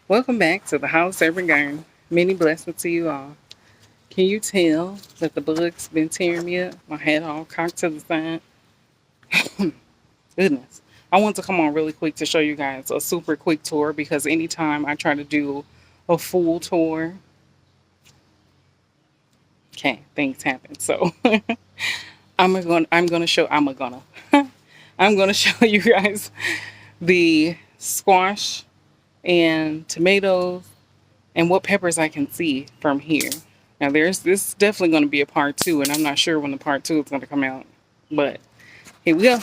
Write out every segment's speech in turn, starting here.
Welcome back to the House Urban Garden. Many blessings to you all. Can you tell that the bugs been tearing me up? My head all cocked to the side. Goodness. I want to come on really quick to show you guys a super quick tour because anytime I try to do a full tour, okay, things happen. So I'm gonna show you guys the squash and tomatoes and what peppers I can see from here. Now there's this is definitely going to be a part two, and I'm not sure when the part two is going to come out. But here we go.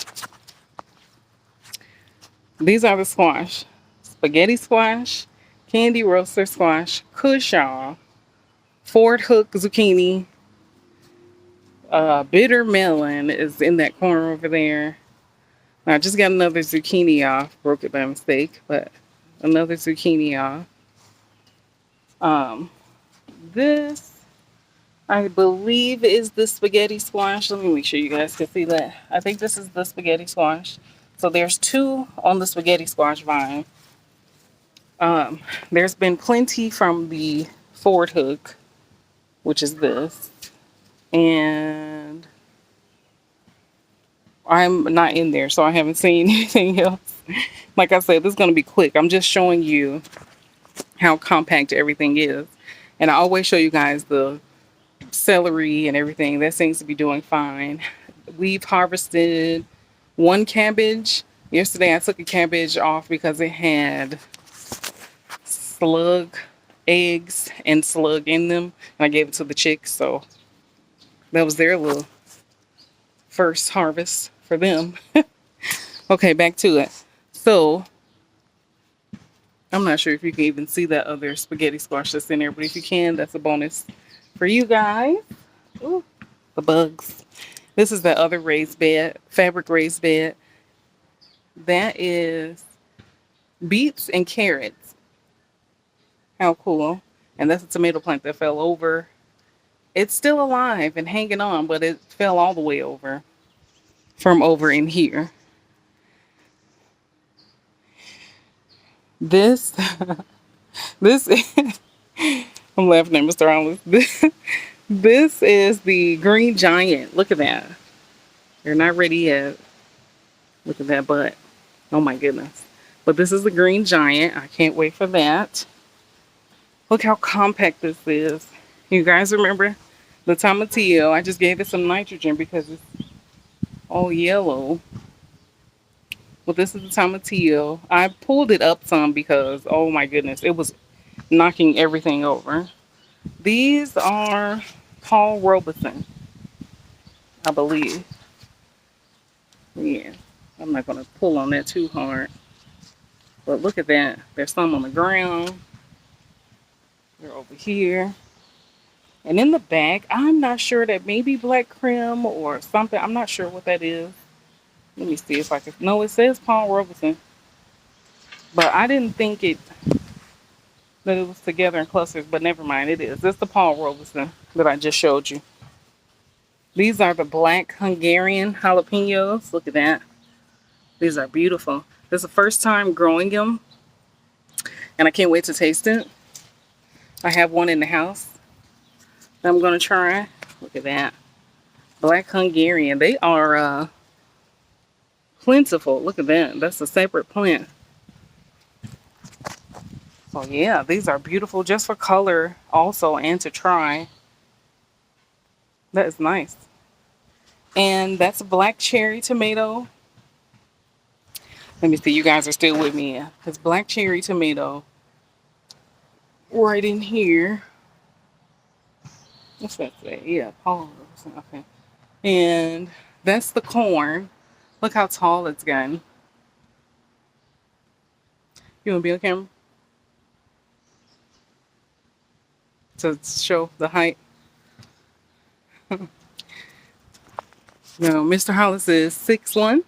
These are the squash: spaghetti squash, candy roaster squash, cushaw, Ford Hook zucchini, bitter melon is in that corner over there. Now, I just got another zucchini off, broke it by mistake, but another zucchini off. Um, this I believe is the spaghetti squash. Let me make sure you guys can see that. I think this is the spaghetti squash. So there's two on the spaghetti squash vine. There's been plenty from the Ford Hook, which is this. And I'm not in there, so I haven't seen anything else. Like I said, this is going to be quick. I'm just showing you how compact everything is. And I always show you guys the celery and everything. That seems to be doing fine. We've harvested one cabbage. Yesterday I took a cabbage off because it had slug eggs and slug in them. And I gave it to the chicks. So that was their little first harvest for them. Okay, back to it. So I'm not sure if you can even see that other spaghetti squash that's in there, but if you can, that's a bonus for you guys. Ooh, the bugs. This is the other raised bed, fabric raised bed. That is beets and carrots. How cool. And that's a tomato plant that fell over. It's still alive and hanging on, but it fell all the way over from over in here. This, this, I'm laughing at Mr. Hollis. This is the green giant. Look at that. They're not ready yet. Look at that butt. Oh my goodness. But this is the green giant. I can't wait for that. Look how compact this is. You guys remember the tomatillo? I just gave it some nitrogen because it's all yellow. Well, this is the tomatillo. I pulled it up some because, oh my goodness, it was knocking everything over. These are Paul Robeson, I believe. Yeah, I'm not going to pull on that too hard. But look at that. There's some on the ground. They're over here. And in the back, I'm not sure, that maybe black creme or something. I'm not sure what that is. Let me see if I can. No, it says Paul Robeson. But I didn't think that it was together in clusters, but never mind, it is. It's the Paul Robeson that I just showed you. These are the black Hungarian jalapenos. Look at that. These are beautiful. This is the first time growing them, and I can't wait to taste it. I have one in the house that I'm going to try. Look at that. Black Hungarian. They are plentiful. Look at that. That's a separate plant. So yeah, these are beautiful just for color also and to try. That is nice. And that's a black cherry tomato. Let me see, you guys are still with me. It's black cherry tomato right in here. What's that say? Yeah, Paul. Okay. And that's the corn. Look how tall it's gotten. You want to be on camera? To show the height. No, Mr. Hollis is 6'1".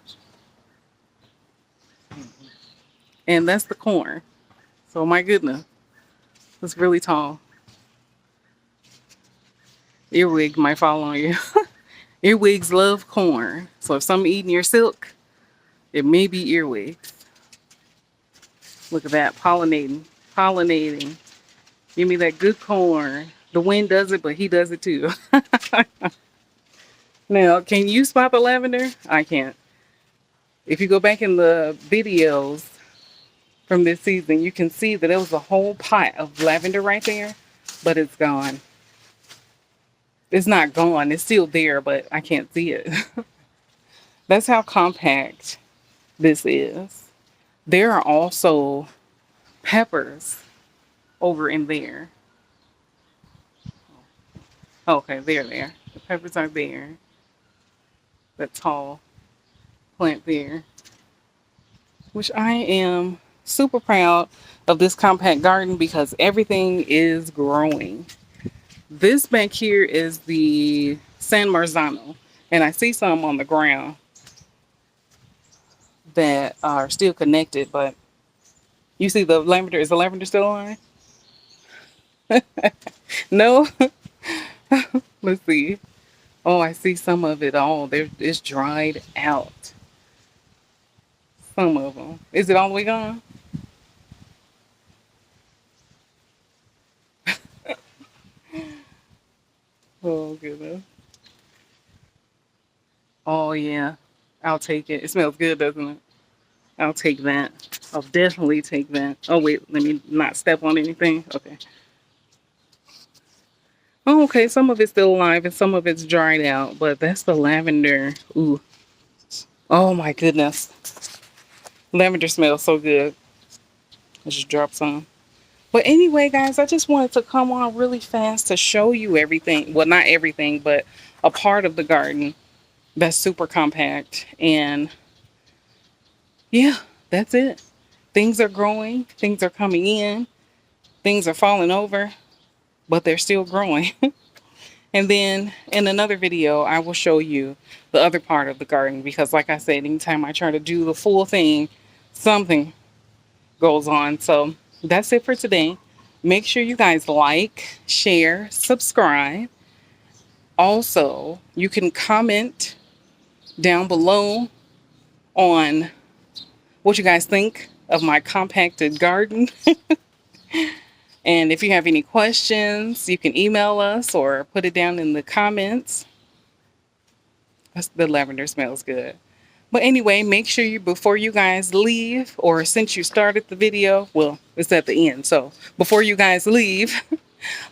And that's the corn. So my goodness. It's really tall. Earwig might fall on you. Earwigs love corn. So if something eating your silk, it may be earwigs. Look at that, pollinating. pollinating. Give me that good corn. The wind does it, but he does it too. Now, can you spot the lavender? I can't. If you go back in the videos from this season, you can see that there was a whole pot of lavender right there, but it's gone. It's not gone. It's still there, but I can't see it. That's how compact this is. There are also peppers over in there. Okay, they're there. The peppers are there. That tall plant there. Which I am super proud of this compact garden because everything is growing. This back here is the San Marzano. And I see some on the ground that are still connected, but you see the lavender. Is the lavender still on? No? Let's see. Oh, I see some of it all. It's dried out. Some of them. Is it all the way gone? Oh, goodness. Oh, yeah. I'll take it. It smells good, doesn't it? I'll take that. I'll definitely take that. Oh, wait. Let me not step on anything. Okay. Oh, okay. Some of it's still alive and some of it's dried out, but that's the lavender. Ooh. Oh, my goodness. Lavender smells so good. I just dropped some. But anyway, guys, I just wanted to come on really fast to show you everything. Well, not everything, but a part of the garden that's super compact. And yeah, that's it. Things are growing. Things are coming in. Things are falling over, but they're still growing. And then in another video, I will show you the other part of the garden because like I said, anytime I try to do the full thing, something goes on. So that's it for today. Make sure you guys like, share, subscribe. Also, you can comment down below on what you guys think of my compacted garden. And if you have any questions, you can email us or put it down in the comments. The lavender smells good. But anyway, make sure you, before you guys leave, or since you started the video, well, it's at the end. So before you guys leave,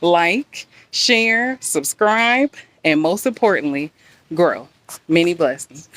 like, share, subscribe, and most importantly, grow. Many blessings.